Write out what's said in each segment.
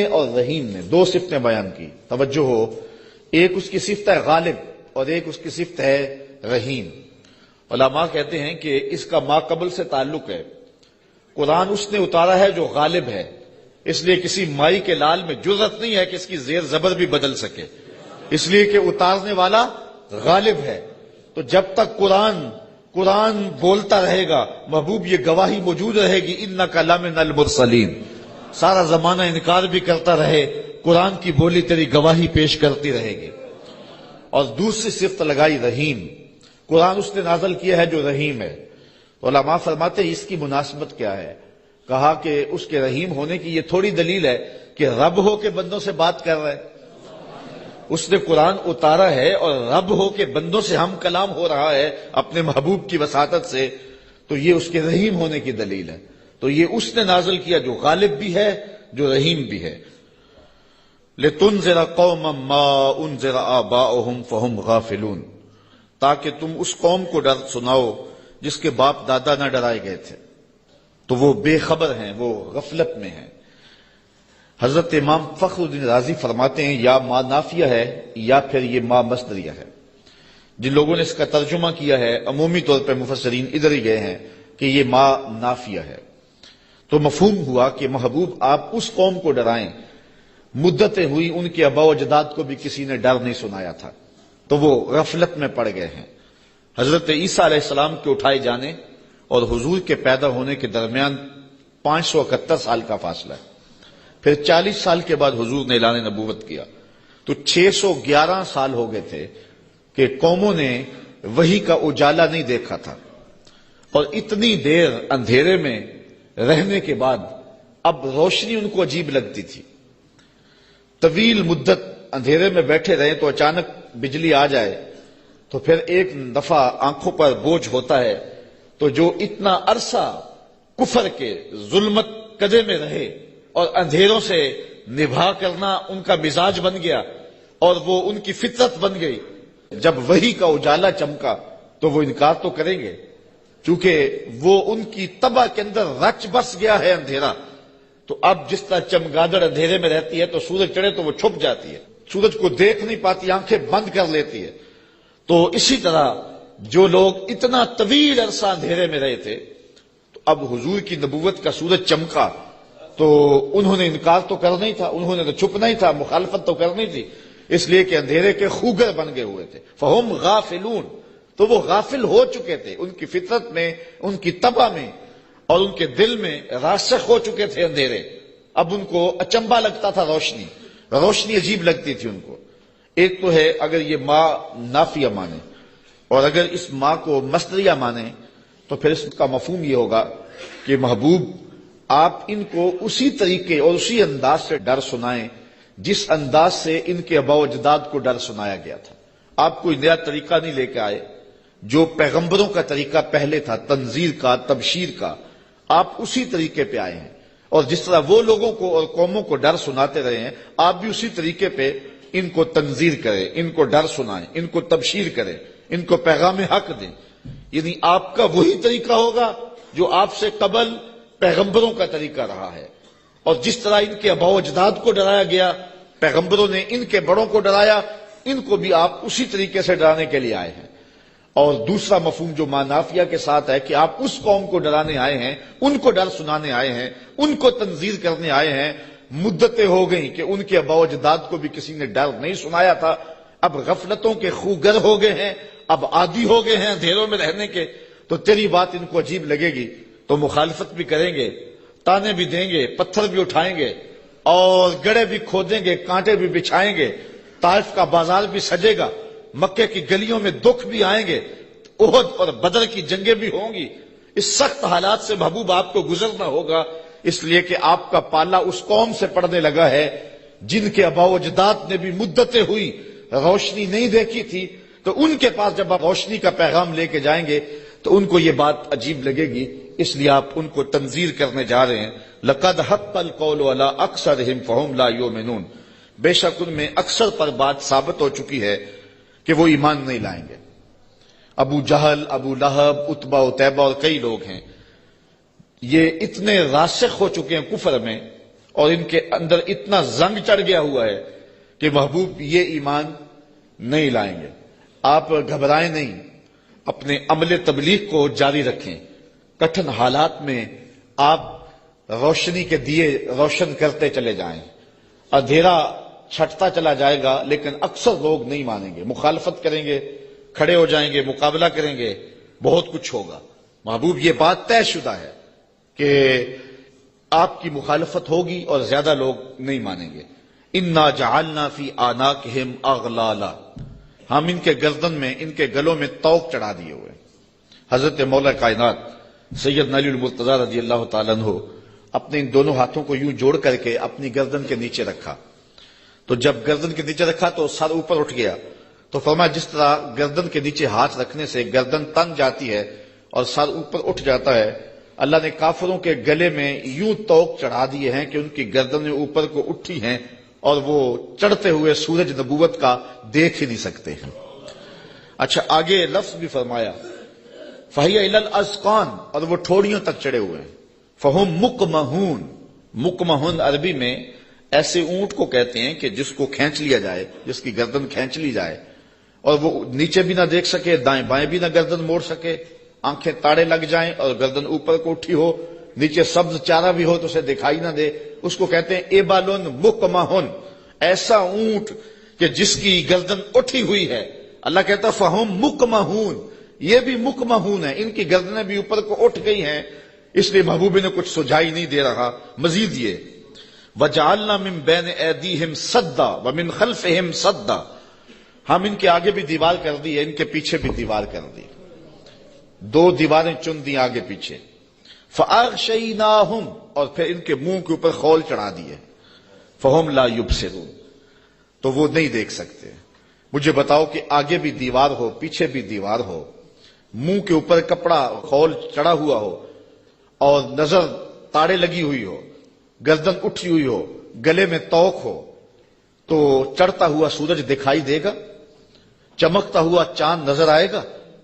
اور رحیم نے دو صفتیں بیان کی، توجہ ہو، ایک اس کی صفت ہے غالب اور ایک اس کی صفت ہے رحیم۔ علماء کہتے ہیں کہ اس کا ما قبل سے تعلق ہے، قرآن اس نے اتارا ہے جو غالب ہے، اس لیے کسی مائی کے لال میں جرأت نہیں ہے کہ اس کی زیر زبر بھی بدل سکے، اس لیے کہ اتارنے والا غالب ہے۔ تو جب تک قرآن بولتا رہے گا، محبوب یہ گواہی موجود رہے گی انک لمن المرسلین، سارا زمانہ انکار بھی کرتا رہے، قرآن کی بولی تیری گواہی پیش کرتی رہے گی۔ اور دوسری صفت لگائی رحیم، قرآن اس نے نازل کیا ہے جو رحیم ہے۔ علماء فرماتے ہیں اس کی مناسبت کیا ہے؟ کہا کہ اس کے رحیم ہونے کی یہ تھوڑی دلیل ہے کہ رب ہو کے بندوں سے بات کر رہا ہے، اس نے قرآن اتارا ہے اور رب ہو کے بندوں سے ہم کلام ہو رہا ہے اپنے محبوب کی وساطت سے، تو یہ اس کے رحیم ہونے کی دلیل ہے۔ تو یہ اس نے نازل کیا جو غالب بھی ہے جو رحیم بھی ہے۔ لِتُنذِرَ قَوْمًا مَّا أُنذِرَ آبَاؤُهُمْ فَهُمْ غَافِلُونَ، تاکہ تم اس قوم کو ڈر سناؤ جس کے باپ دادا نہ ڈرائے گئے تھے، تو وہ بے خبر ہیں، وہ غفلت میں ہیں۔ حضرت امام فخر الدین رازی فرماتے ہیں یا ما نافیہ ہے یا پھر یہ ما مصدریہ ہے۔ جن لوگوں نے اس کا ترجمہ کیا ہے عمومی طور پہ مفسرین ادھر ہی گئے ہیں کہ یہ ما نافیہ ہے، تو مفہوم ہوا کہ محبوب آپ اس قوم کو ڈرائیں، مدتیں ہوئی ان کے آباء و اجداد کو بھی کسی نے ڈر نہیں سنایا تھا، تو وہ غفلت میں پڑ گئے ہیں۔ حضرت عیسیٰ علیہ السلام کے اٹھائے جانے اور حضور کے پیدا ہونے کے درمیان 571 سال کا فاصلہ ہے، پھر 40 سال کے بعد حضور نے اعلان نبوت کیا، تو 611 سال ہو گئے تھے کہ قوموں نے وحی کا اجالا نہیں دیکھا تھا، اور اتنی دیر اندھیرے میں رہنے کے بعد اب روشنی ان کو عجیب لگتی تھی۔ طویل مدت اندھیرے میں بیٹھے رہے تو اچانک بجلی آ جائے تو پھر ایک دفعہ آنکھوں پر بوجھ ہوتا ہے، تو جو اتنا عرصہ کفر کے ظلمت قدے میں رہے اور اندھیروں سے نبھا کرنا ان کا مزاج بن گیا اور وہ ان کی فطرت بن گئی، جب وحی کا اجالا چمکا تو وہ انکار تو کریں گے، چونکہ وہ ان کی طبع کے اندر رچ بس گیا ہے اندھیرا۔ تو اب جس طرح چمگادڑ اندھیرے میں رہتی ہے تو سورج چڑھے تو وہ چھپ جاتی ہے، سورج کو دیکھ نہیں پاتی، آنکھیں بند کر لیتی ہے۔ تو اسی طرح جو لوگ اتنا طویل عرصہ اندھیرے میں رہے تھے، تو اب حضور کی نبوت کا سورج چمکا تو انہوں نے انکار تو کرنا ہی تھا، انہوں نے تو چھپنا ہی تھا، مخالفت تو کرنی تھی، اس لیے کہ اندھیرے کے خوگر بن گئے ہوئے تھے۔ فہم غافلون، تو وہ غافل ہو چکے تھے، ان کی فطرت میں، ان کی طبع میں اور ان کے دل میں راسخ ہو چکے تھے اندھیرے۔ اب ان کو اچنبا لگتا تھا، روشنی عجیب لگتی تھی ان کو۔ ایک تو ہے اگر یہ ما نافیہ مانے، اور اگر اس ما کو مصدریہ مانے تو پھر اس کا مفہوم یہ ہوگا کہ محبوب آپ ان کو اسی طریقے اور اسی انداز سے ڈر سنائیں جس انداز سے ان کے آباء و اجداد کو ڈر سنایا گیا تھا۔ آپ کوئی نیا طریقہ نہیں لے کے آئے، جو پیغمبروں کا طریقہ پہلے تھا، تنذیر کا، تبشیر کا، آپ اسی طریقے پہ آئے ہیں، اور جس طرح وہ لوگوں کو اور قوموں کو ڈر سناتے رہے ہیں، آپ بھی اسی طریقے پہ ان کو تنذیر کریں، ان کو ڈر سنائیں، ان کو تبشیر کریں، ان کو پیغام حق دیں۔ یعنی آپ کا وہی طریقہ ہوگا جو آپ سے قبل پیغمبروں کا طریقہ رہا ہے، اور جس طرح ان کے آباء و اجداد کو ڈرایا گیا، پیغمبروں نے ان کے بڑوں کو ڈرایا، ان کو بھی آپ اسی طریقے سے ڈرانے کے لیے آئے ہیں۔ اور دوسرا مفہوم جو ما نافیہ کے ساتھ ہے کہ آپ اس قوم کو ڈرانے آئے ہیں، ان کو ڈر سنانے آئے ہیں، ان کو تنذیر کرنے آئے ہیں۔ مدتیں ہو گئیں کہ ان کے آباء و اجداد کو بھی کسی نے ڈر نہیں سنایا تھا، اب غفلتوں کے خوگر ہو گئے ہیں، اب عادی ہو گئے ہیں اندھیروں میں رہنے کے، تو تیری بات ان کو عجیب لگے گی تو مخالفت بھی کریں گے، تانے بھی دیں گے، پتھر بھی اٹھائیں گے، اور گڑھے بھی کھودیں گے، کانٹے بھی بچھائیں گے، طائف کا بازار بھی سجے گا، مکے کی گلیوں میں دکھ بھی آئیں گے، احد اور بدر کی جنگیں بھی ہوں گی۔ اس سخت حالات سے محبوب آپ کو گزرنا ہوگا، اس لیے کہ آپ کا پالا اس قوم سے پڑنے لگا ہے جن کے آباء و اجداد نے بھی مدتیں ہوئی روشنی نہیں دیکھی تھی، تو ان کے پاس جب آپ روشنی کا پیغام لے کے جائیں گے تو ان کو یہ بات عجیب لگے گی، اس لیے آپ ان کو تنذیر کرنے جا رہے ہیں۔ لَقَدْ حَقَّ الْقَوْلُ عَلَىٰ أَكْثَرِهِمْ فَهُمْ لَا يُؤْمِنُونَ، بے شک ان میں اکثر پر بات ثابت ہو چکی ہے کہ وہ ایمان نہیں لائیں گے۔ ابو جہل، ابو لہب، عتبہ عتیبہ اور کئی لوگ ہیں، یہ اتنے راسخ ہو چکے ہیں کفر میں اور ان کے اندر اتنا زنگ چڑھ گیا ہوا ہے کہ محبوب یہ ایمان نہیں لائیں گے۔ آپ گھبرائیں نہیں، اپنے عمل تبلیغ کو جاری رکھیں۔ کٹھن حالات میں آپ روشنی کے دیے روشن کرتے چلے جائیں۔ اندھیرا چھٹتا چلا جائے گا لیکن اکثر لوگ نہیں مانیں گے، مخالفت کریں گے، کھڑے ہو جائیں گے، مقابلہ کریں گے، بہت کچھ ہوگا۔ محبوب یہ بات طے شدہ ہے کہ آپ کی مخالفت ہوگی اور زیادہ لوگ نہیں مانیں گے۔ انا جعلنا فی اعناقہم اغلالا، ہم ان کے گردن میں، ان کے گلوں میں طوق چڑھا دیے ہوئے۔ حضرت مولا کائنات سیدنا علی المرتضیٰ رضی اللہ تعالیٰ عنہ اپنے ان دونوں ہاتھوں کو یوں جوڑ کر کے اپنی گردن کے نیچے رکھا، تو جب گردن کے نیچے رکھا تو سر اوپر اٹھ گیا، تو فرمایا جس طرح گردن کے نیچے ہاتھ رکھنے سے گردن تن جاتی ہے اور سر اوپر اٹھ جاتا ہے، اللہ نے کافروں کے گلے میں یوں طوق چڑھا دیے ہیں کہ ان کی گردنیں اوپر کو اٹھی ہیں اور وہ چڑھتے ہوئے سورج نبوت کا دیکھ ہی نہیں سکتے ہیں۔ اچھا آگے لفظ بھی فرمایا فَهِيَ إِلَى الْأَذْقَانِ، اور وہ ٹھوڑیوں تک چڑھے ہوئے ہیں۔ فَهُمْ مُقْمَحُونَ، مقمحون عربی میں ایسے اونٹ کو کہتے ہیں کہ جس کو کھینچ لیا جائے، جس کی گردن کھینچ لی جائے اور وہ نیچے بھی نہ دیکھ سکے، دائیں بائیں بھی نہ گردن موڑ سکے، آنکھیں تاڑے لگ جائیں اور گردن اوپر کو اٹھی ہو، نیچے سبز چارہ بھی ہو تو اسے دکھائی نہ دے، اس کو کہتے ہیں ایبالن مقمحن، ایسا اونٹ کہ جس کی گردن اٹھی ہوئی ہے۔ اللہ کہتا فہم مقمحون، یہ بھی مقمحون ہیں، ان کی گردنیں بھی اوپر کو اٹھ گئی ہیں، اس لیے محبوب نے کچھ سجائی نہیں دے رہا۔ مزید یہ وَجَعَلْنَا مِن بَيْنِ أَيْدِيهِمْ صَدًّا وَمِن خَلْفِهِمْ صَدًّا، ہم ان کے آگے بھی دیوار کر دی ہے، ان کے پیچھے بھی دیوار کر دی، دو دیواریں چن دی آگے پیچھے۔ فَأَغْشَيْنَاهُمْ، اور پھر ان کے منہ کے اوپر خول چڑھا دیے، فَهُمْ لَا يُبْصِرُونَ، تو وہ نہیں دیکھ سکتے۔ مجھے بتاؤ کہ آگے بھی دیوار ہو، پیچھے بھی دیوار ہو، منہ کے اوپر کپڑا خول چڑھا ہوا ہو اور نظر تاڑے لگی ہوئی ہو، گردن اٹھی ہوئی ہو، گلے میں طوق ہو، تو چڑھتا ہوا سورج دکھائی دے گا؟ چمکتا ہوا چاند نظر آئے گا؟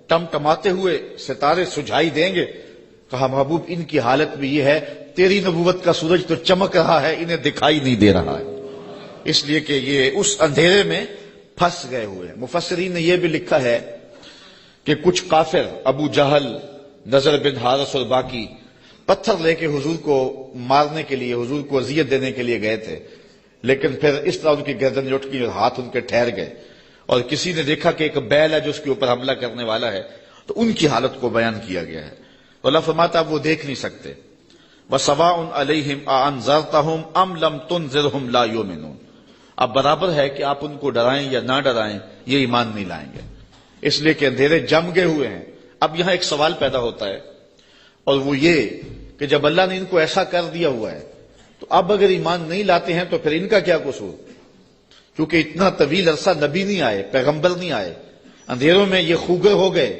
ٹمٹماتے ہوئے ستارے سجھائی دیں گے؟ کہا محبوب ان کی حالت بھی یہ ہے، تیری نبوت کا سورج تو چمک رہا ہے، انہیں دکھائی نہیں دے رہا ہے، اس لیے کہ یہ اس اندھیرے میں پھنس گئے ہوئے ہیں۔ مفسرین نے یہ بھی لکھا ہے کہ کچھ کافر ابو جہل، نضر بن حارث اور باقی پتھر لے کے حضور کو مارنے کے لیے، حضور کو اذیت دینے کے لیے گئے تھے، لیکن پھر اس طرح ان کی گردن اٹھ گئی اور ہاتھ ان کے ٹھہر گئے، اور کسی نے دیکھا کہ ایک بیل ہے جو اس کے اوپر حملہ کرنے والا ہے، تو ان کی حالت کو بیان کیا گیا ہے۔ تو اللہ فرماتا وہ دیکھ نہیں سکتے۔ وَسَوَاءٌ عَلَيْهِمْ أَأَنذَرْتَهُمْ أَمْ لَمْ تُنذِرْهُمْ لَا يُؤْمِنُونَ، اب برابر ہے کہ آپ ان کو ڈرائیں یا نہ ڈرائیں، یہ ایمان نہیں لائیں گے، اس لیے کہ اندھیرے جم گئے ہوئے ہیں۔ اب یہاں ایک سوال پیدا ہوتا ہے، اور وہ یہ کہ جب اللہ نے ان کو ایسا کر دیا ہوا ہے تو اب اگر ایمان نہیں لاتے ہیں تو پھر ان کا کیا قصور؟ کیونکہ اتنا طویل عرصہ نبی نہیں آئے، پیغمبر نہیں آئے، اندھیروں میں یہ خوگر ہو گئے،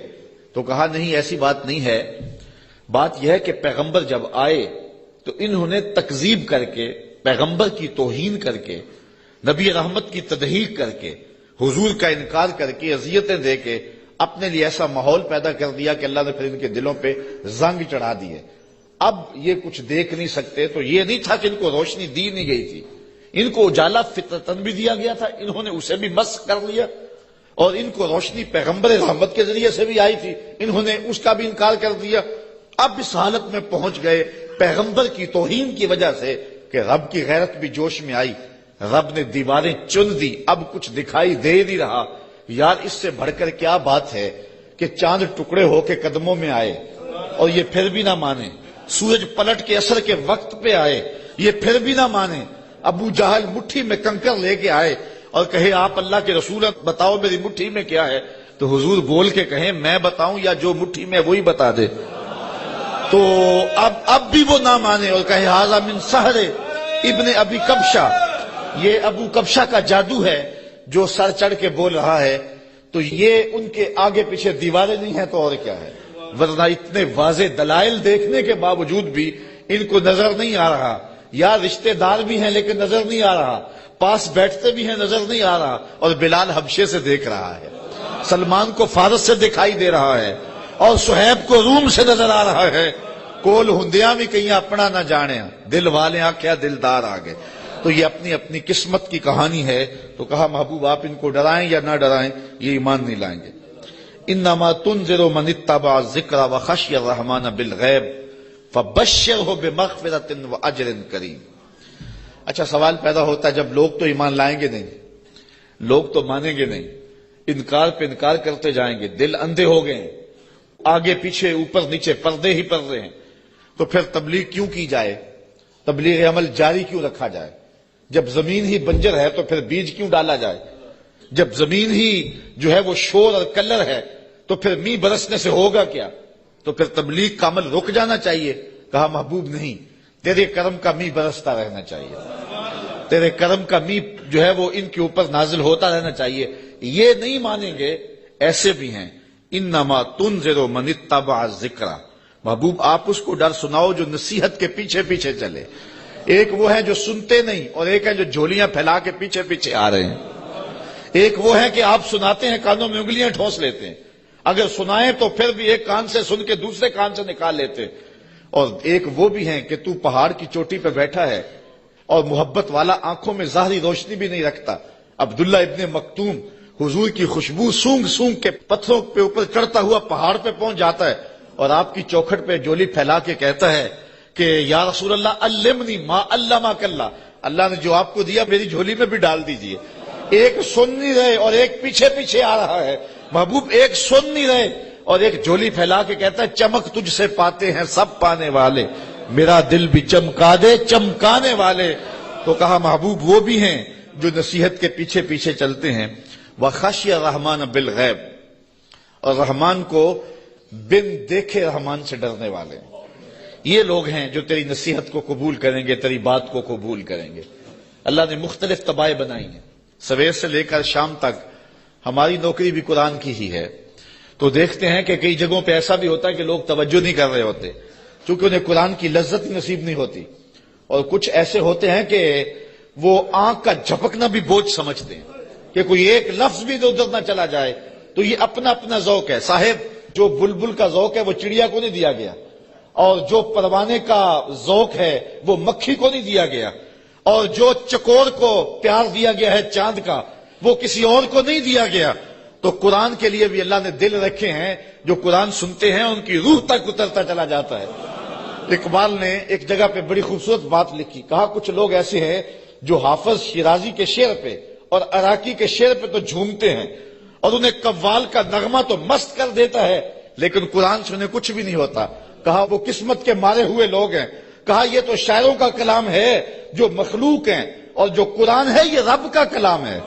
تو کہا نہیں ایسی بات نہیں ہے۔ بات یہ ہے کہ پیغمبر جب آئے تو انہوں نے تکذیب کر کے، پیغمبر کی توہین کر کے، نبی رحمت کی تضحیق کر کے، حضور کا انکار کر کے، اذیتیں دے کے اپنے لیے ایسا ماحول پیدا کر دیا کہ اللہ نے پھر ان کے دلوں پہ زنگ چڑھا دیے۔ اب یہ کچھ دیکھ نہیں سکتے، تو یہ نہیں تھا کہ ان کو روشنی دی نہیں گئی تھی، ان کو اجالا فطرتاً بھی دیا گیا تھا، انہوں نے اسے بھی مسخ کر لیا، اور ان کو روشنی پیغمبر رحمت کے ذریعے سے بھی آئی تھی، انہوں نے اس کا بھی انکار کر دیا۔ اب اس حالت میں پہنچ گئے پیغمبر کی توہین کی وجہ سے کہ رب کی غیرت بھی جوش میں آئی، رب نے دیواریں چن دی، اب کچھ دکھائی دے نہیں رہا۔ یار اس سے بڑھ کر کیا بات ہے کہ چاند ٹکڑے ہو کے قدموں میں آئے اور یہ پھر بھی نہ مانے، سورج پلٹ کے اثر کے وقت پہ آئے، یہ پھر بھی نہ مانے، ابو جہل مٹھی میں کنکر لے کے آئے اور کہے آپ اللہ کے رسول ہیں، بتاؤ میری مٹھی میں کیا ہے، تو حضور بول کے کہیں میں بتاؤں یا جو مٹھی میں وہی بتا دے، تو اب بھی وہ نہ مانے اور کہے ھذا من سحر ابن ابی کبشہ، یہ ابو کبشہ کا جادو ہے جو سر چڑھ کے بول رہا ہے، تو یہ ان کے آگے پیچھے دیواریں نہیں ہیں تو اور کیا ہے، ورنہ اتنے واضح دلائل دیکھنے کے باوجود بھی ان کو نظر نہیں آ رہا، یا رشتہ دار بھی ہیں لیکن نظر نہیں آ رہا، پاس بیٹھتے بھی ہیں نظر نہیں آ رہا، اور بلال حبشے سے دیکھ رہا ہے، سلمان کو فارس سے دکھائی دے رہا ہے، اور صہیب کو روم سے نظر آ رہا ہے، کول ہندیاں بھی کہیں اپنا نہ جانے، دل والے آنکھیا دلدار آگے۔ تو یہ اپنی اپنی قسمت کی کہانی ہے۔ تو کہا محبوب آپ ان کو ڈرائیں یا نہ ڈرائیں، یہ ایمان نہیں لائیں گے۔ انما تنذر من اتبع الذکر وخشی الرحمن بالغیب فبشرہ بمغفرۃ واجر کریم۔ اچھا سوال پیدا ہوتا ہے، جب لوگ تو ایمان لائیں گے نہیں، لوگ تو مانیں گے نہیں، انکار پہ انکار کرتے جائیں گے، دل اندھے ہو گئے ہیں، آگے پیچھے اوپر نیچے پردے ہی پردے ہیں، تو پھر تبلیغ کیوں کی جائے؟ تبلیغ عمل جاری کیوں رکھا جائے؟ جب زمین ہی بنجر ہے تو پھر بیج کیوں ڈالا جائے؟ جب زمین ہی جو ہے وہ شور اور کلر ہے تو پھر می برسنے سے ہوگا کیا؟ تو پھر تبلیغ کا عمل رک جانا چاہیے۔ کہا محبوب نہیں، تیرے کرم کا می برستا رہنا چاہیے، تیرے کرم کا می جو ہے وہ ان کے اوپر نازل ہوتا رہنا چاہیے۔ یہ نہیں مانیں گے، ایسے بھی ہیں۔ انما تنذر من اتبع الذکر، محبوب آپ اس کو ڈر سناؤ جو نصیحت کے پیچھے پیچھے چلے۔ ایک وہ ہے جو سنتے نہیں، اور ایک ہے جو جھولیاں پھیلا کے پیچھے پیچھے آ رہے ہیں۔ ایک وہ ہے کہ آپ سناتے ہیں، کانوں میں انگلیاں ٹھونس لیتے ہیں، اگر سنائیں تو پھر بھی ایک کان سے سن کے دوسرے کان سے نکال لیتے، اور ایک وہ بھی ہیں کہ تو پہاڑ کی چوٹی پہ بیٹھا ہے اور محبت والا، آنکھوں میں ظاہری روشنی بھی نہیں رکھتا۔ عبداللہ ابن مکتوم حضور کی خوشبو سونگ سونگ کے پتھروں پہ اوپر چڑھتا ہوا پہاڑ پہ پہنچ جاتا ہے، اور آپ کی چوکھٹ پہ جولی پھیلا کے کہتا ہے کہ یا رسول اللہ علمنی ما علمک اللہ، اللہ نے جو آپ کو دیا میری جھولی میں بھی ڈال دیجئے۔ ایک سن نہیں رہے اور ایک پیچھے پیچھے آ رہا ہے۔ محبوب ایک سن نہیں رہے اور ایک جھولی پھیلا کے کہتا ہے چمک تجھ سے پاتے ہیں سب پانے والے، میرا دل بھی چمکا دے چمکانے والے۔ تو کہا محبوب وہ بھی ہیں جو نصیحت کے پیچھے پیچھے چلتے ہیں۔ وخشی الرحمن بالغیب، اور رحمان کو بن دیکھے رحمان سے ڈرنے والے، یہ لوگ ہیں جو تیری نصیحت کو قبول کریں گے، تیری بات کو قبول کریں گے۔ اللہ نے مختلف طبائع بنائی ہیں، سویر سے لے کر شام تک ہماری نوکری بھی قرآن کی ہی ہے، تو دیکھتے ہیں کہ کئی جگہوں پہ ایسا بھی ہوتا ہے کہ لوگ توجہ نہیں کر رہے ہوتے چونکہ انہیں قرآن کی لذت ہی نصیب نہیں ہوتی، اور کچھ ایسے ہوتے ہیں کہ وہ آنکھ کا جھپکنا بھی بوجھ سمجھتے ہیں کہ کوئی ایک لفظ بھی ادھر نہ چلا جائے۔ تو یہ اپنا اپنا ذوق ہے صاحب، جو بلبل کا ذوق ہے وہ چڑیا کو نہیں دیا گیا، اور جو پروانے کا ذوق ہے وہ مکھی کو نہیں دیا گیا، اور جو چکور کو پیار دیا گیا ہے چاند کا وہ کسی اور کو نہیں دیا گیا۔ تو قرآن کے لیے بھی اللہ نے دل رکھے ہیں، جو قرآن سنتے ہیں ان کی روح تک اترتا چلا جاتا ہے۔ اقبال نے ایک جگہ پہ بڑی خوبصورت بات لکھی، کہا کچھ لوگ ایسے ہیں جو حافظ شیرازی کے شعر پہ اور عراقی کے شعر پہ تو جھومتے ہیں، اور انہیں قوال کا نغمہ تو مست کر دیتا ہے، لیکن قرآن سے انہیں کچھ بھی نہیں ہوتا۔ کہا وہ قسمت کے مارے ہوئے لوگ ہیں۔ کہا یہ تو شاعروں کا کلام ہے جو مخلوق ہیں، اور جو قرآن ہے یہ رب کا کلام ہے،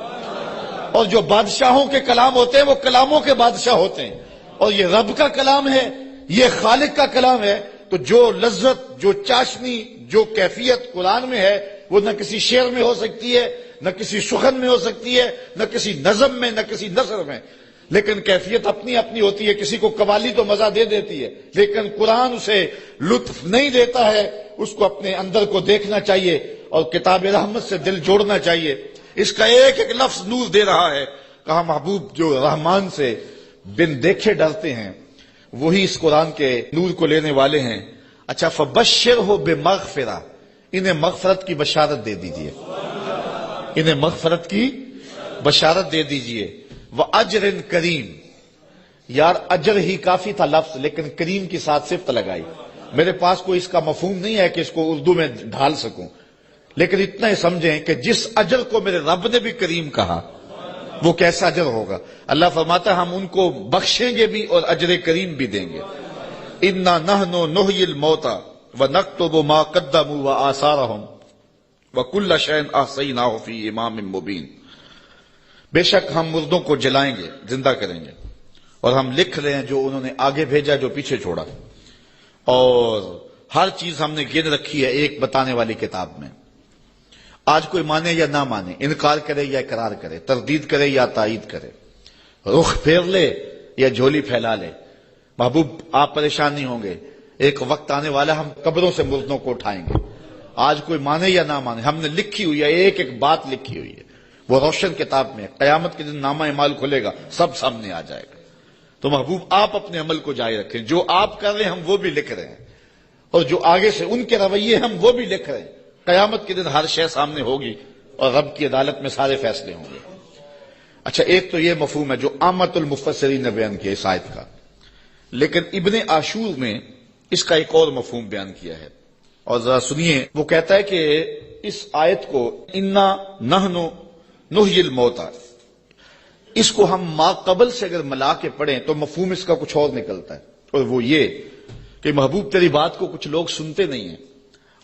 اور جو بادشاہوں کے کلام ہوتے ہیں وہ کلاموں کے بادشاہ ہوتے ہیں، اور یہ رب کا کلام ہے، یہ خالق کا کلام ہے۔ تو جو لذت، جو چاشنی، جو کیفیت قرآن میں ہے وہ نہ کسی شعر میں ہو سکتی ہے، نہ کسی سخن میں ہو سکتی ہے، نہ کسی نظم میں، نہ کسی نثر میں، لیکن کیفیت اپنی اپنی ہوتی ہے۔ کسی کو قوالی تو مزہ دے دیتی ہے، لیکن قرآن اسے لطف نہیں دیتا ہے، اس کو اپنے اندر کو دیکھنا چاہیے اور کتاب رحمت سے دل جوڑنا چاہیے۔ اس کا ایک ایک لفظ نور دے رہا ہے۔ کہا محبوب جو رحمان سے بن دیکھے ڈرتے ہیں وہی اس قرآن کے نور کو لینے والے ہیں۔ اچھا فبشرہ بمغفرہ، انہیں مغفرت کی بشارت دے دیجئے، انہیں مغفرت کی بشارت دے دیجئے۔ وَأَجْرٍ کریم، یار اجر ہی کافی تھا لفظ، لیکن کریم کی ساتھ صفت لگائی۔ میرے پاس کوئی اس کا مفہوم نہیں ہے کہ اس کو اردو میں ڈھال سکوں، لیکن اتنا ہی سمجھیں کہ جس اجر کو میرے رب نے بھی کریم کہا وہ کیسا اجر ہوگا۔ اللہ فرماتا ہے ہم ان کو بخشیں گے بھی اور اجر کریم بھی دیں گے۔ اِنَّا نَحْنُ نُحْيِي الْمَوْتَى وَنَكْتُبُ مَا قَدَّمُوا وَآثَارَهُمْ وَكُلَّ شَيْءٍ أَحْصَيْنَاهُ فِي إِمَامٍ مُبِينٍ، بے شک ہم مردوں کو جلائیں گے، زندہ کریں گے، اور ہم لکھ رہے ہیں جو انہوں نے آگے بھیجا، جو پیچھے چھوڑا، اور ہر چیز ہم نے گن رکھی ہے ایک بتانے والی کتاب میں۔ آج کوئی مانے یا نہ مانے، انکار کرے یا اقرار کرے، تردید کرے یا تائید کرے، رخ پھیر لے یا جھولی پھیلا لے، محبوب آپ پریشان نہیں ہوں گے۔ ایک وقت آنے والا ہم قبروں سے مردوں کو اٹھائیں گے۔ آج کوئی مانے یا نہ مانے، ہم نے لکھی ہوئی ہے، ایک ایک بات لکھی ہوئی ہے، وہ روشن کتاب میں۔ قیامت کے دن نامہ اعمال کھلے گا، سب سامنے آ جائے گا۔ تو محبوب آپ اپنے عمل کو جاری رکھیں، جو آپ کر رہے ہیں ہم وہ بھی لکھ رہے ہیں، اور جو آگے سے ان کے رویے ہم وہ بھی لکھ رہے ہیں. قیامت کے دن ہر شے سامنے ہوگی اور رب کی عدالت میں سارے فیصلے ہوں گے. اچھا، ایک تو یہ مفہوم ہے جو عامت المفسرین نے بیان کیا اس آیت کا، لیکن ابن عاشور نے اس کا ایک اور مفہوم بیان کیا ہے، اور ذرا سنیے. وہ کہتا ہے کہ اس آیت کو انا نحن نحیی الموتى، اس کو ہم ما قبل سے اگر ملا کے پڑھیں تو مفہوم اس کا کچھ اور نکلتا ہے، اور وہ یہ کہ محبوب تیری بات کو کچھ لوگ سنتے نہیں ہیں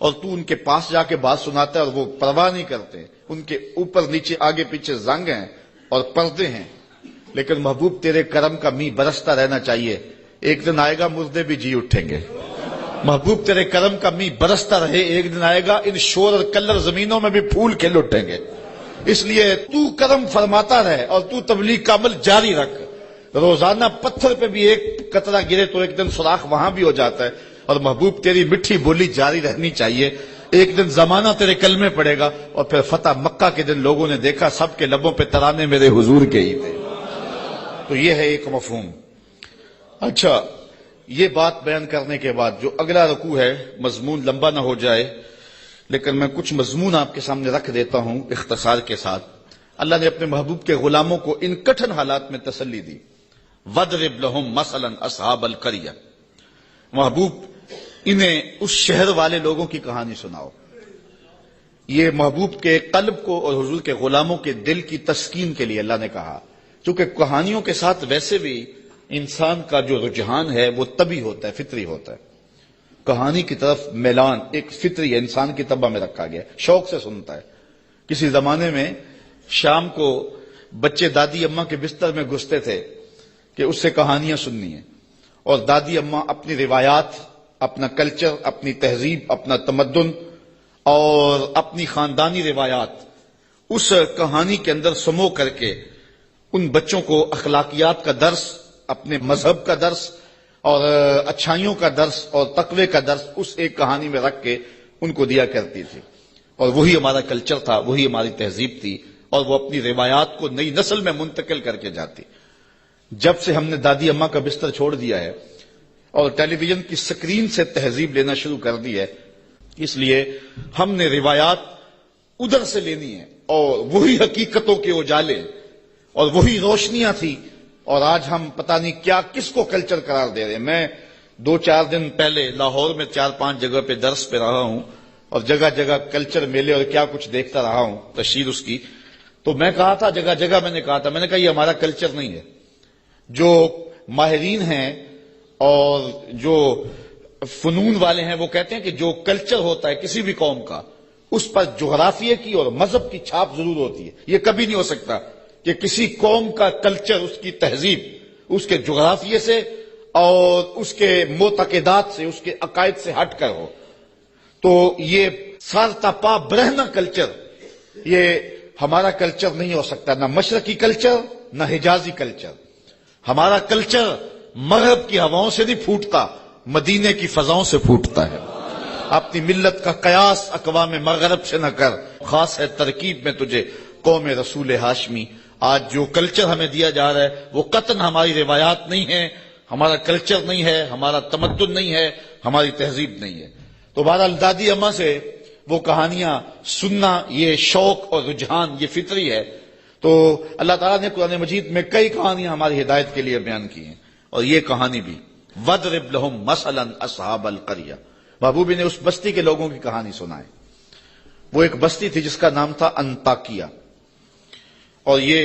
اور تو ان کے پاس جا کے بات سناتا ہے اور وہ پرواہ نہیں کرتے، ان کے اوپر نیچے آگے پیچھے زنگ ہیں اور پردے ہیں، لیکن محبوب تیرے کرم کا می برستا رہنا چاہیے. ایک دن آئے گا مردے بھی جی اٹھیں گے. محبوب تیرے کرم کا می برستا رہے، ایک دن آئے گا ان شور اور کلر زمینوں میں بھی پھول کھل اٹھیں گے. اس لیے تو کرم فرماتا رہے اور تو تبلیغ کا عمل جاری رکھ. روزانہ پتھر پہ بھی ایک قطرہ گرے تو ایک دن سوراخ وہاں بھی ہو جاتا ہے، اور محبوب تیری میٹھی بولی جاری رہنی چاہیے. ایک دن زمانہ تیرے کلمے پڑے گا، اور پھر فتح مکہ کے دن لوگوں نے دیکھا سب کے لبوں پہ ترانے میرے حضور کے ہی تھے. تو یہ ہے ایک مفہوم. اچھا، یہ بات بیان کرنے کے بعد جو اگلا رکوع ہے، مضمون لمبا نہ ہو جائے لیکن میں کچھ مضمون آپ کے سامنے رکھ دیتا ہوں اختصار کے ساتھ. اللہ نے اپنے محبوب کے غلاموں کو ان کٹھن حالات میں تسلی دی. وَاضْرِبْ لَهُمْ مَثَلًا أَصْحَابَ الْقَرْيَةِ، محبوب انہیں اس شہر والے لوگوں کی کہانی سناؤ. یہ محبوب کے قلب کو اور حضور کے غلاموں کے دل کی تسکین کے لیے اللہ نے کہا، چونکہ کہانیوں کے ساتھ ویسے بھی انسان کا جو رجحان ہے وہ طبعی ہوتا ہے، فطری ہوتا ہے. کہانی کی طرف میلان ایک فطری انسان کی طبع میں رکھا گیا، شوق سے سنتا ہے. کسی زمانے میں شام کو بچے دادی اماں کے بستر میں گھستے تھے کہ اس سے کہانیاں سننی ہیں، اور دادی اماں اپنی روایات، اپنا کلچر، اپنی تہذیب، اپنا تمدن اور اپنی خاندانی روایات اس کہانی کے اندر سمو کر کے ان بچوں کو اخلاقیات کا درس، اپنے مذہب کا درس اور اچھائیوں کا درس اور تقوی کا درس اس ایک کہانی میں رکھ کے ان کو دیا کرتی تھی. اور وہی ہمارا کلچر تھا، وہی ہماری تہذیب تھی، اور وہ اپنی روایات کو نئی نسل میں منتقل کر کے جاتی. جب سے ہم نے دادی اماں کا بستر چھوڑ دیا ہے اور ٹیلی ویژن کی سکرین سے تہذیب لینا شروع کر دی ہے، اس لیے ہم نے روایات ادھر سے لینی ہے، اور وہی حقیقتوں کے اجالے اور وہی روشنیاں تھی. اور آج ہم پتہ نہیں کیا کس کو کلچر قرار دے رہے ہیں. میں 2-4 دن پہلے لاہور میں 4-5 جگہ پہ درس پہ رہا ہوں اور جگہ جگہ کلچر میلے اور کیا کچھ دیکھتا رہا ہوں، تشہیر اس کی. تو میں کہا تھا، جگہ جگہ میں نے کہا یہ ہمارا کلچر نہیں ہے. جو ماہرین ہیں اور جو فنون والے ہیں وہ کہتے ہیں کہ جو کلچر ہوتا ہے کسی بھی قوم کا، اس پر جغرافیے کی اور مذہب کی چھاپ ضرور ہوتی ہے. یہ کبھی نہیں ہو سکتا کہ کسی قوم کا کلچر، اس کی تہذیب اس کے جغرافیے سے اور اس کے معتقدات سے، اس کے عقائد سے ہٹ کر ہو. تو یہ سارتا پا برہنہ کلچر یہ ہمارا کلچر نہیں ہو سکتا، نہ مشرقی کلچر نہ حجازی کلچر. ہمارا کلچر مغرب کی ہواؤں سے نہیں پھوٹتا، مدینے کی فضاؤں سے پھوٹتا ہے. اپنی ملت کا قیاس اقوام مغرب سے نہ کر، خاص ہے ترکیب میں تجھے قوم رسول ہاشمی. آج جو کلچر ہمیں دیا جا رہا ہے وہ قطعاً ہماری روایات نہیں ہے، ہمارا کلچر نہیں ہے، ہمارا تمدن نہیں ہے، ہماری تہذیب نہیں ہے. تو بہرحال دادی اماں سے وہ کہانیاں سننا یہ شوق اور رجحان یہ فطری ہے. تو اللہ تعالیٰ نے قرآن مجید میں کئی کہانیاں ہماری ہدایت کے لیے بیان کی ہیں، اور یہ کہانی بھی وَاضْرِبْ لَهُمْ مَثَلًا أَصْحَابَ الْقَرْيَةِ. محبوبی نے اس بستی کے لوگوں کی کہانی سنائے. وہ ایک بستی تھی جس کا نام تھا انطاکیہ، اور یہ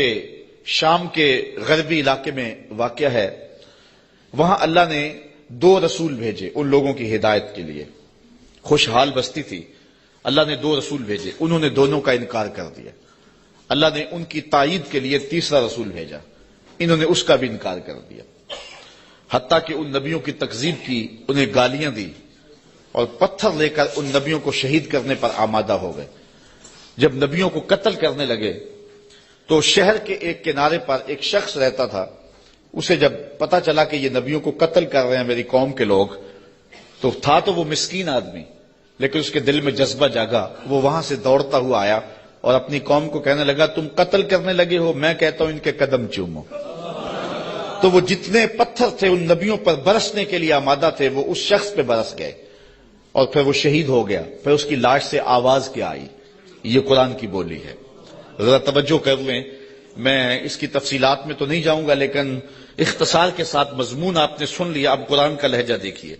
شام کے غربی علاقے میں واقع ہے. وہاں اللہ نے 2 رسول بھیجے ان لوگوں کی ہدایت کے لیے. خوشحال بستی تھی، اللہ نے 2 رسول بھیجے، انہوں نے دونوں کا انکار کر دیا. اللہ نے ان کی تائید کے لیے 3را رسول بھیجا، انہوں نے اس کا بھی انکار کر دیا. حتیٰ کہ ان نبیوں کی تکذیب کی، انہیں گالیاں دی اور پتھر لے کر ان نبیوں کو شہید کرنے پر آمادہ ہو گئے. جب نبیوں کو قتل کرنے لگے تو شہر کے ایک کنارے پر ایک شخص رہتا تھا. اسے جب پتا چلا کہ یہ نبیوں کو قتل کر رہے ہیں میری قوم کے لوگ، تو تھا تو وہ مسکین آدمی، لیکن اس کے دل میں جذبہ جاگا. وہ وہاں سے دوڑتا ہوا آیا اور اپنی قوم کو کہنے لگا تم قتل کرنے لگے ہو، میں کہتا ہوں ان کے قدم چومو. تو وہ جتنے پتھر تھے ان نبیوں پر برسنے کے لیے آمادہ تھے وہ اس شخص پہ برس گئے. اور پھر وہ شہید ہو گیا، پھر اس کی لاش سے آواز کیا آئی؟ یہ قرآن کی بولی ہے۔ ذرا توجہ کر لیں، میں اس کی تفصیلات میں تو نہیں جاؤں گا، لیکن اختصار کے ساتھ مضمون آپ نے سن لیا۔ اب قرآن کا لہجہ دیکھیے،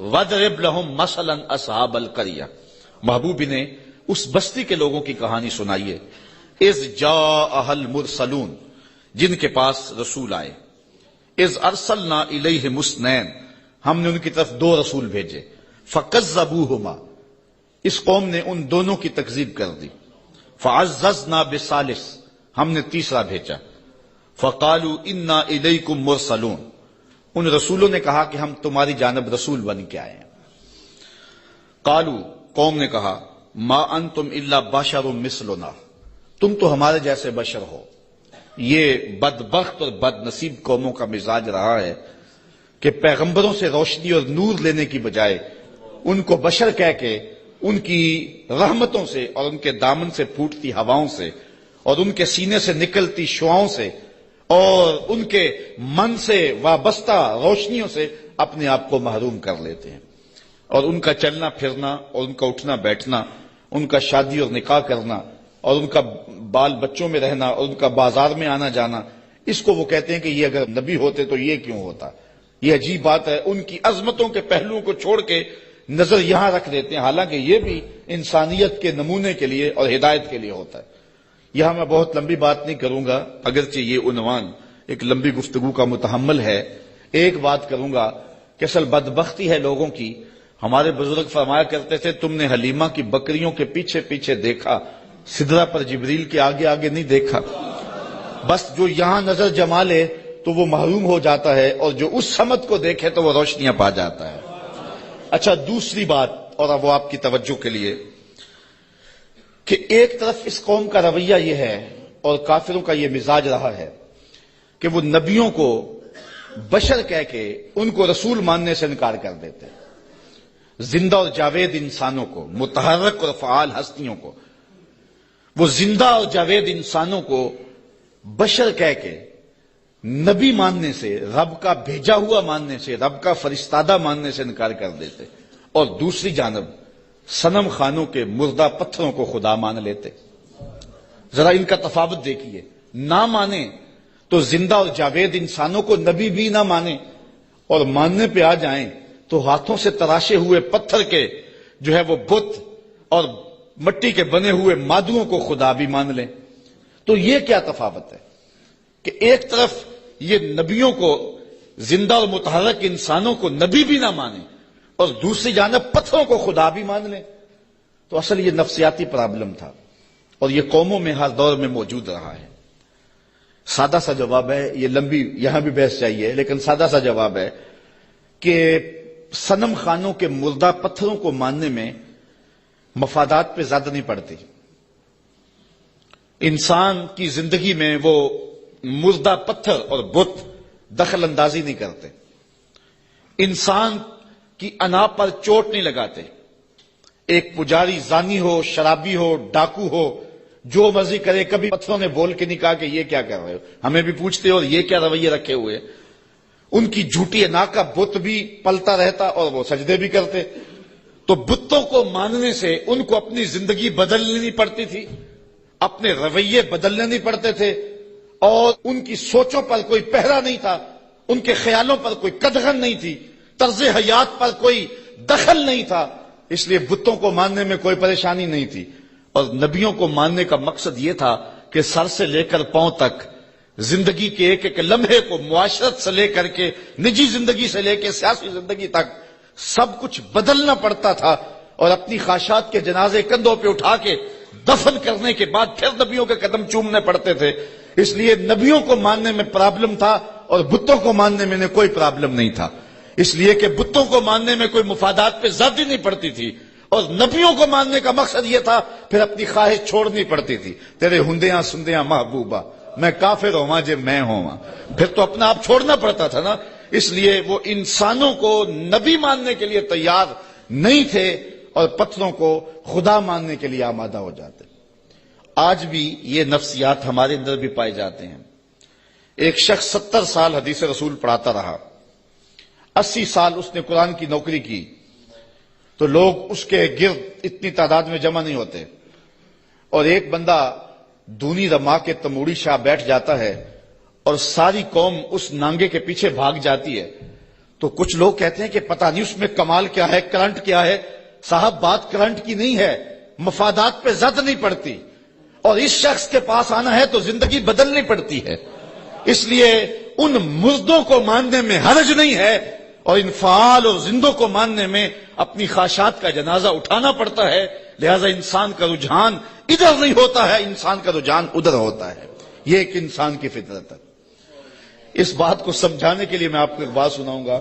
وَاضْرِبْ لَهُم مَثَلًا أَصْحَابَ الْقَرْيَةِ، محبوب نے اس بستی کے لوگوں کی کہانی سنائیے، اذ جاءها المرسلون، جن کے پاس رسول آئے، اذ ارسلنا الیہم اثنین، ہم نے ان کی طرف 2 رسول بھیجے، فکذبوہما، اس قوم نے ان دونوں کی تکذیب کر دی، فعززنا بثالث، ہم نے تیسرا بھیجا، فقالوا انا الیکم مرسلون، ان رسولوں نے کہا کہ ہم تمہاری جانب رسول بن کے آئے ہیں۔ قالوا، قوم نے کہا، ما انتم الا بشر مثلنا، تم تو ہمارے جیسے بشر ہو۔ یہ بدبخت اور بد نصیب قوموں کا مزاج رہا ہے کہ پیغمبروں سے روشنی اور نور لینے کی بجائے ان کو بشر کہہ کے ان کی رحمتوں سے اور ان کے دامن سے پھوٹتی ہواؤں سے اور ان کے سینے سے نکلتی شعاؤں سے اور ان کے من سے وابستہ روشنیوں سے اپنے آپ کو محروم کر لیتے ہیں، اور ان کا چلنا پھرنا اور ان کا اٹھنا بیٹھنا، ان کا شادی اور نکاح کرنا اور ان کا بال بچوں میں رہنا اور ان کا بازار میں آنا جانا، اس کو وہ کہتے ہیں کہ یہ اگر نبی ہوتے تو یہ کیوں ہوتا۔ یہ عجیب بات ہے، ان کی عظمتوں کے پہلوؤں کو چھوڑ کے نظر یہاں رکھ دیتے ہیں، حالانکہ یہ بھی انسانیت کے نمونے کے لیے اور ہدایت کے لیے ہوتا ہے۔ یہاں میں بہت لمبی بات نہیں کروں گا، اگرچہ یہ عنوان ایک لمبی گفتگو کا متحمل ہے۔ ایک بات کروں گا کہ اصل بدبختی ہے لوگوں کی، ہمارے بزرگ فرمایا کرتے تھے، تم نے حلیمہ کی بکریوں کے پیچھے پیچھے دیکھا، سدرہ پر جبریل کے آگے آگے نہیں دیکھا۔ بس جو یہاں نظر جما لے تو وہ محروم ہو جاتا ہے، اور جو اس سمت کو دیکھے تو وہ روشنیاں پا جاتا ہے۔ اچھا، دوسری بات، اور اب وہ آپ کی توجہ کے لیے، کہ ایک طرف اس قوم کا رویہ یہ ہے اور کافروں کا یہ مزاج رہا ہے کہ وہ نبیوں کو بشر کہہ کے ان کو رسول ماننے سے انکار کر دیتے، زندہ اور جاوید انسانوں کو، متحرک اور فعال ہستیوں کو، وہ زندہ اور جاوید انسانوں کو بشر کہہ کے نبی ماننے سے، رب کا بھیجا ہوا ماننے سے، رب کا فرستادہ ماننے سے انکار کر دیتے، اور دوسری جانب صنم خانوں کے مردہ پتھروں کو خدا مان لیتے۔ ذرا ان کا تفاوت دیکھیے، نہ مانے تو زندہ اور جاوید انسانوں کو نبی بھی نہ مانے، اور ماننے پہ آ جائیں تو ہاتھوں سے تراشے ہوئے پتھر کے جو ہے وہ بت اور مٹی کے بنے ہوئے مادوں کو خدا بھی مان لیں۔ تو یہ کیا تفاوت ہے کہ ایک طرف یہ نبیوں کو، زندہ اور متحرک انسانوں کو نبی بھی نہ مانے، اور دوسری جانب پتھروں کو خدا بھی مان لیں۔ تو اصل یہ نفسیاتی پرابلم تھا، اور یہ قوموں میں ہر دور میں موجود رہا ہے۔ سادہ سا جواب ہے، یہ لمبی یہاں بھی بحث چاہیے، لیکن سادہ سا جواب ہے کہ صنم خانوں کے مردہ پتھروں کو ماننے میں مفادات پہ زیادہ نہیں پڑتی۔ انسان کی زندگی میں وہ مردہ پتھر اور بت دخل اندازی نہیں کرتے، انسان کی انا پر چوٹ نہیں لگاتے۔ ایک پجاری زانی ہو، شرابی ہو، ڈاکو ہو، جو مرضی کرے، کبھی پتھروں نے بول کے نہیں کہا کہ یہ کیا کر رہے ہو، ہمیں بھی پوچھتے اور یہ کیا رویے رکھے ہوئے۔ ان کی جھوٹی انا کا بت بھی پلتا رہتا اور وہ سجدے بھی کرتے۔ تو بتوں کو ماننے سے ان کو اپنی زندگی بدلنی نہیں پڑتی تھی، اپنے رویے بدلنے نہیں پڑتے تھے، اور ان کی سوچوں پر کوئی پہرا نہیں تھا، ان کے خیالوں پر کوئی قدغن نہیں تھی، طرز حیات پر کوئی دخل نہیں تھا، اس لیے بتوں کو ماننے میں کوئی پریشانی نہیں تھی۔ اور نبیوں کو ماننے کا مقصد یہ تھا کہ سر سے لے کر پاؤں تک زندگی کے ایک ایک لمحے کو، معاشرت سے لے کر کے نجی زندگی سے لے کے سیاسی زندگی تک سب کچھ بدلنا پڑتا تھا، اور اپنی خواہشات کے جنازے کندھوں پہ اٹھا کے دفن کرنے کے بعد پھر نبیوں کے قدم چومنے پڑتے تھے۔ اس لیے نبیوں کو ماننے میں پرابلم تھا اور بتوں کو ماننے میں کوئی پرابلم نہیں تھا، اس لیے کہ بتوں کو ماننے میں کوئی مفادات پہ زیادتی نہیں پڑتی تھی، اور نبیوں کو ماننے کا مقصد یہ تھا پھر اپنی خواہش چھوڑنی پڑتی تھی۔ تیرے ہندیاں سندیاں محبوبہ، میں کافر ہوا جے میں ہوا، پھر تو اپنا آپ چھوڑنا پڑتا تھا نا۔ اس لیے وہ انسانوں کو نبی ماننے کے لیے تیار نہیں تھے اور پتھروں کو خدا ماننے کے لیے آمادہ ہو جاتے۔ آج بھی یہ نفسیات ہمارے اندر بھی پائے جاتے ہیں۔ ایک شخص 70 سال حدیث رسول پڑھاتا رہا، 80 سال اس نے قرآن کی نوکری کی، تو لوگ اس کے گرد اتنی تعداد میں جمع نہیں ہوتے، اور ایک بندہ دونی رما کے تموڑی شاہ بیٹھ جاتا ہے اور ساری قوم اس نانگے کے پیچھے بھاگ جاتی ہے، تو کچھ لوگ کہتے ہیں کہ پتہ نہیں اس میں کمال کیا ہے، کرنٹ کیا ہے۔ صاحب بات کرنٹ کی نہیں ہے، مفادات پہ زد نہیں پڑتی، اور اس شخص کے پاس آنا ہے تو زندگی بدلنی پڑتی ہے۔ اس لیے ان مردوں کو ماننے میں حرج نہیں ہے، اور ان فعال اور زندوں کو ماننے میں اپنی خواہشات کا جنازہ اٹھانا پڑتا ہے۔ لہذا انسان کا رجحان ادھر نہیں ہوتا ہے، انسان کا رجحان ادھر ہوتا ہے۔ یہ ایک انسان کی فطرت ہے۔ اس بات کو سمجھانے کے لیے میں آپ کو ایک بات سناؤں گا۔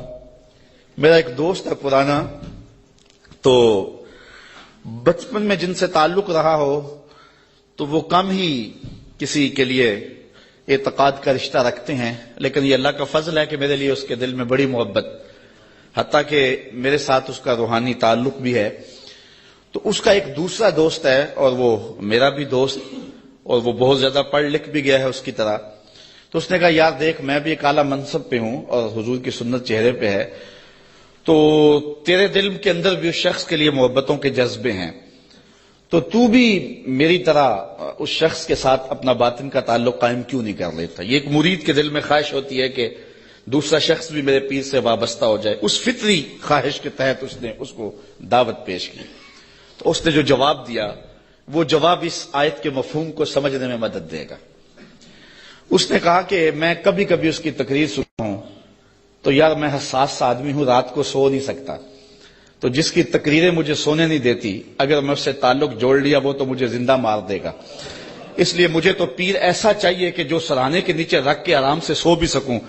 میرا ایک دوست ہے پرانا، تو بچپن میں جن سے تعلق رہا ہو تو وہ کم ہی کسی کے لیے اعتقاد کا رشتہ رکھتے ہیں، لیکن یہ اللہ کا فضل ہے کہ میرے لیے اس کے دل میں بڑی محبت، حتیٰ کہ میرے ساتھ اس کا روحانی تعلق بھی ہے۔ تو اس کا ایک دوسرا دوست ہے، اور وہ میرا بھی دوست، اور وہ بہت زیادہ پڑھ لکھ بھی گیا ہے اس کی طرح۔ تو اس نے کہا یار دیکھ، میں بھی ایک اعلیٰ منصب پہ ہوں اور حضور کی سنت چہرے پہ ہے، تو تیرے دل کے اندر بھی اس شخص کے لیے محبتوں کے جذبے ہیں، تو بھی میری طرح اس شخص کے ساتھ اپنا باطن کا تعلق قائم کیوں نہیں کر لیتا؟ یہ ایک مرید کے دل میں خواہش ہوتی ہے کہ دوسرا شخص بھی میرے پیر سے وابستہ ہو جائے۔ اس فطری خواہش کے تحت اس نے اس کو دعوت پیش کی۔ تو اس نے جو جواب دیا، وہ جواب اس آیت کے مفہوم کو سمجھنے میں مدد دے گا۔ اس نے کہا کہ میں کبھی کبھی اس کی تقریر سنتا ہوں تو یار میں حساس آدمی ہوں، رات کو سو نہیں سکتا، تو جس کی تقریریں مجھے سونے نہیں دیتی، اگر میں اس سے تعلق جوڑ لیا وہ تو مجھے زندہ مار دے گا، اس لیے مجھے تو پیر ایسا چاہیے کہ جو سرانے کے نیچے رکھ کے آرام سے سو بھی سکوں،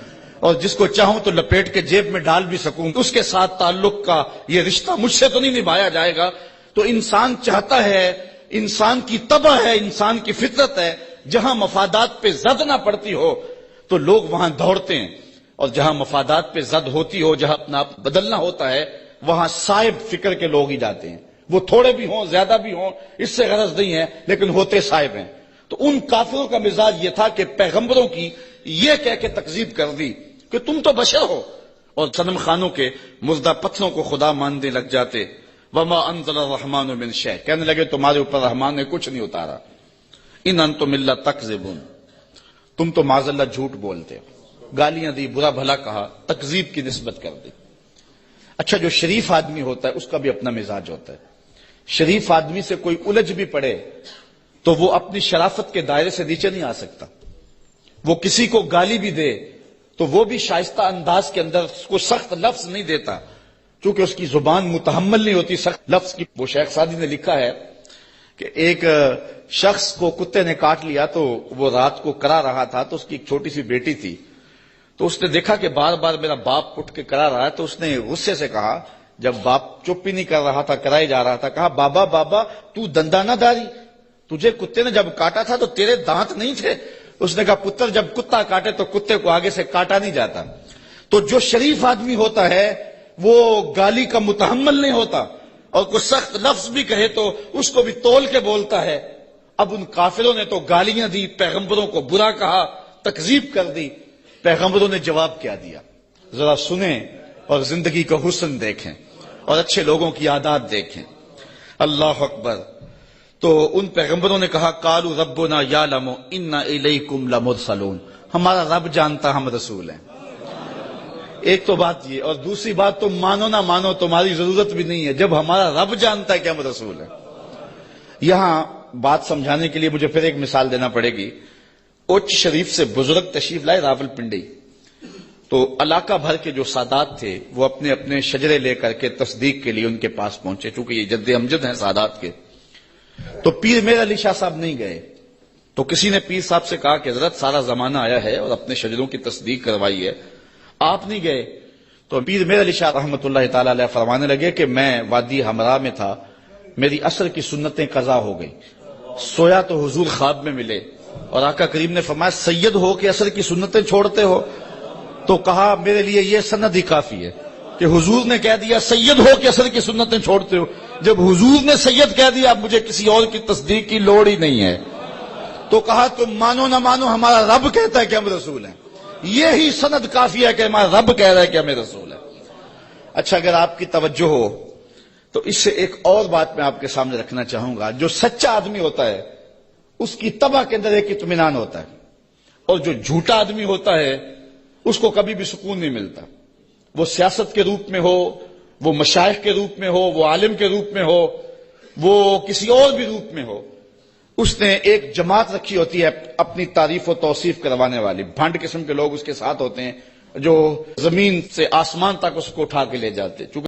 اور جس کو چاہوں تو لپیٹ کے جیب میں ڈال بھی سکوں، اس کے ساتھ تعلق کا یہ رشتہ مجھ سے تو نہیں نبھایا جائے گا۔ تو انسان چاہتا ہے، انسان کی طبع ہے، انسان کی فطرت ہے، جہاں مفادات پہ زد نہ پڑتی ہو تو لوگ وہاں دوڑتے ہیں، اور جہاں مفادات پہ زد ہوتی ہو، جہاں اپنا آپ بدلنا ہوتا ہے، وہاں صائب فکر کے لوگ ہی جاتے ہیں۔ وہ تھوڑے بھی ہوں، زیادہ بھی ہوں، اس سے غرض نہیں ہے، لیکن ہوتے صائب ہیں۔ تو ان کافروں کا مزاج یہ تھا کہ پیغمبروں کی یہ کہہ کے تکذیب کر دی کہ تم تو بشر ہو، اور صنم خانوں کے مردہ پتھروں کو خدا ماننے لگ جاتے۔ وما انزل الرحمن من شیء، کہنے لگے تمہارے اوپر رحمان نے کچھ نہیں اتارا۔ ان انتم الا تکذبون، تم تو معاذ اللہ جھوٹ بولتے ہو۔ گالیاں دی، برا بھلا کہا، تکذیب کی نسبت کر دی۔ اچھا، جو شریف آدمی ہوتا ہے اس کا بھی اپنا مزاج ہوتا ہے۔ شریف آدمی سے کوئی الجھ بھی پڑے تو وہ اپنی شرافت کے دائرے سے نیچے نہیں آ سکتا۔ وہ کسی کو گالی بھی دے تو وہ بھی شائستہ انداز کے اندر اس کو سخت لفظ نہیں دیتا، چونکہ اس کی زبان متحمل نہیں ہوتی سخت لفظ کی۔ وہ شیخ سعدی نے لکھا ہے کہ ایک شخص کو کتے نے کاٹ لیا، تو وہ رات کو کرا رہا تھا، تو اس کی ایک چھوٹی سی بیٹی تھی، تو اس نے دیکھا کہ بار بار میرا باپ اٹھ کے کرا رہا ہے، تو اس نے غصے سے کہا، جب باپ چپ ہی نہیں کر رہا تھا، کرائے جا رہا تھا، کہا بابا بابا تو دندہ نہ داری، تجھے کتے نے جب کاٹا تھا تو تیرے دانت نہیں تھے؟ اس نے کہا پتر جب کتا کاٹے تو کتے کو آگے سے کاٹا نہیں جاتا۔ تو جو شریف آدمی ہوتا ہے وہ گالی کا متحمل نہیں ہوتا، اور کوئی سخت لفظ بھی کہے تو اس کو بھی تول کے بولتا ہے۔ اب ان کافروں نے تو گالیاں دی، پیغمبروں کو برا کہا، تکذیب کر دی۔ پیغمبروں نے جواب کیا دیا، ذرا سنیں اور زندگی کا حسن دیکھیں اور اچھے لوگوں کی عادات دیکھیں۔ اللہ اکبر۔ تو ان پیغمبروں نے کہا قالوا ربنا یعلم انا الیکم لمرسلون، ہمارا رب جانتا ہم رسول ہیں۔ ایک تو بات یہ، اور دوسری بات تم مانو نہ مانو تمہاری ضرورت بھی نہیں ہے، جب ہمارا رب جانتا ہے کہ ہم رسول ہیں۔ یہاں بات سمجھانے کے لیے مجھے پھر ایک مثال دینا پڑے گی۔ اوچ شریف سے بزرگ تشریف لائے راول پنڈی، تو علاقہ بھر کے جو سادات تھے وہ اپنے اپنے شجرے لے کر کے تصدیق کے لیے ان کے پاس پہنچے، چونکہ یہ جد امجد ہیں سادات کے۔ تو پیر میر علی شاہ صاحب نہیں گئے، تو کسی نے پیر صاحب سے کہا کہ حضرت سارا زمانہ آیا ہے اور اپنے شجروں کی تصدیق کروائی ہے، آپ نہیں گئے؟ تو پیر میر علی شاہ رحمۃ اللہ تعالی علیہ فرمانے لگے کہ میں وادی ہمراہ میں تھا، میری عصر کی سنتیں قضا ہو گئی، سویا تو حضور خواب میں ملے، اور آقا کریم نے فرمایا سید ہو کہ عصر کی سنتیں چھوڑتے ہو؟ تو کہا میرے لیے یہ سند ہی کافی ہے کہ حضور نے کہہ دیا سید ہو کہ عصر کی سنتیں چھوڑتے ہو، جب حضور نے سید کہہ دیا اب مجھے کسی اور کی تصدیق کی لوڑ ہی نہیں ہے۔ تو کہا تم مانو نہ مانو ہمارا رب کہتا ہے کہ ہم رسول ہیں، یہی سند کافی ہے کہ ہمارا رب کہہ رہا ہے کہ ہمیں رسول ہے۔ اچھا، اگر آپ کی توجہ ہو تو اس سے ایک اور بات میں آپ کے سامنے رکھنا چاہوں گا، جو سچا آدمی ہوتا ہے اس کی طبع کے اندر ایک اطمینان ہوتا ہے، اور جو جھوٹا آدمی ہوتا ہے اس کو کبھی بھی سکون نہیں ملتا، وہ سیاست کے روپ میں ہو، وہ مشائخ کے روپ میں ہو، وہ عالم کے روپ میں ہو، وہ کسی اور بھی روپ میں ہو، اس نے ایک جماعت رکھی ہوتی ہے اپنی تعریف و توصیف کروانے والی، بھنڈ قسم کے لوگ اس کے ساتھ ہوتے ہیں جو زمین سے آسمان تک اس کو اٹھا کے لے جاتے ہیں۔